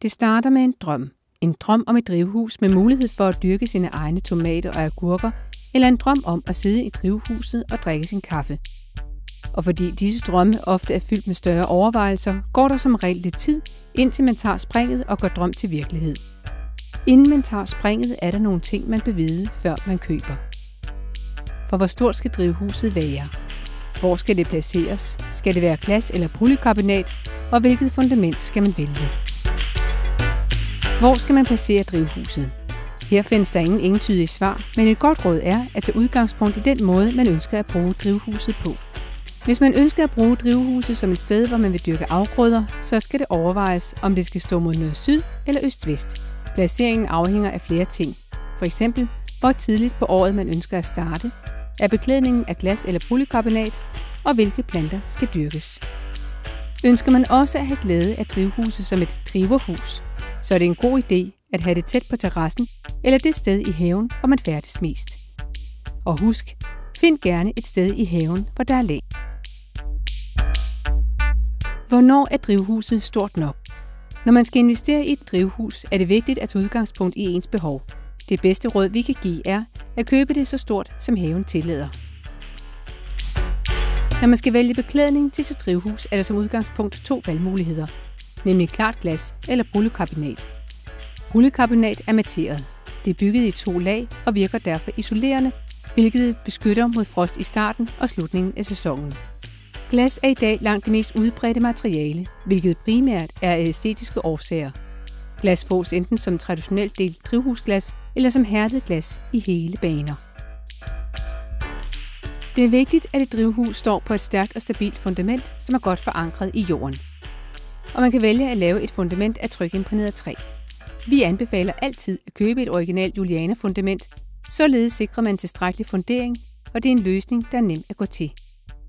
Det starter med en drøm. En drøm om et drivhus med mulighed for at dyrke sine egne tomater og agurker, eller en drøm om at sidde i drivhuset og drikke sin kaffe. Og fordi disse drømme ofte er fyldt med større overvejelser, går der som regel lidt tid, indtil man tager springet og gør drøm til virkelighed. Inden man tager springet, er der nogle ting, man bør vide, før man køber. For hvor stort skal drivhuset være? Hvor skal det placeres? Skal det være glas eller polycarbonat? Og hvilket fundament skal man vælge? Hvor skal man placere drivhuset? Her findes der ingen entydige svar, men et godt råd er at tage udgangspunkt i den måde, man ønsker at bruge drivhuset på. Hvis man ønsker at bruge drivhuset som et sted, hvor man vil dyrke afgrøder, så skal det overvejes, om det skal stå mod nord syd eller øst-vest. Placeringen afhænger af flere ting. For eksempel, hvor tidligt på året man ønsker at starte, er beklædningen af glas eller polycarbonat, og hvilke planter skal dyrkes. Ønsker man også at have glæde af drivhuset som et driverhus, så er det en god idé at have det tæt på terrassen eller det sted i haven, hvor man færdes mest. Og husk, find gerne et sted i haven, hvor der er læ. Hvornår er drivhuset stort nok? Når man skal investere i et drivhus, er det vigtigt at tage udgangspunkt i ens behov. Det bedste råd, vi kan give, er at købe det så stort, som haven tillader. Når man skal vælge beklædning til sit drivhus, er der som udgangspunkt 2 valgmuligheder, nemlig klart glas eller polycarbonat. Polycarbonat er materet. Det er bygget i 2 lag og virker derfor isolerende, hvilket beskytter mod frost i starten og slutningen af sæsonen. Glas er i dag langt det mest udbredte materiale, hvilket primært er af æstetiske årsager. Glas fås enten som traditionelt delt drivhusglas eller som hærdet glas i hele baner. Det er vigtigt, at et drivhus står på et stærkt og stabilt fundament, som er godt forankret i jorden. Og man kan vælge at lave et fundament af trykimprægneret træ. Vi anbefaler altid at købe et originalt Juliana fundament, således sikrer man tilstrækkelig fundering, og det er en løsning, der er nem at gå til.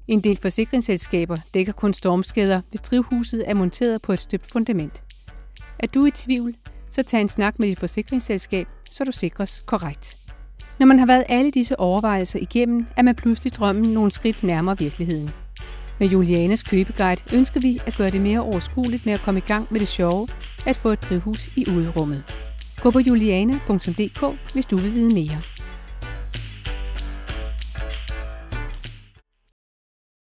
En del forsikringsselskaber dækker kun stormskader, hvis drivhuset er monteret på et støbt fundament. Er du i tvivl, så tag en snak med dit forsikringsselskab, så du sikres korrekt. Når man har været alle disse overvejelser igennem, er man pludselig drømmen nogle skridt nærmere virkeligheden. Med Julianas købeguide ønsker vi at gøre det mere overskueligt med at komme i gang med det sjove at få et drivhus i uderummet. Gå på juliana.dk, hvis du vil vide mere.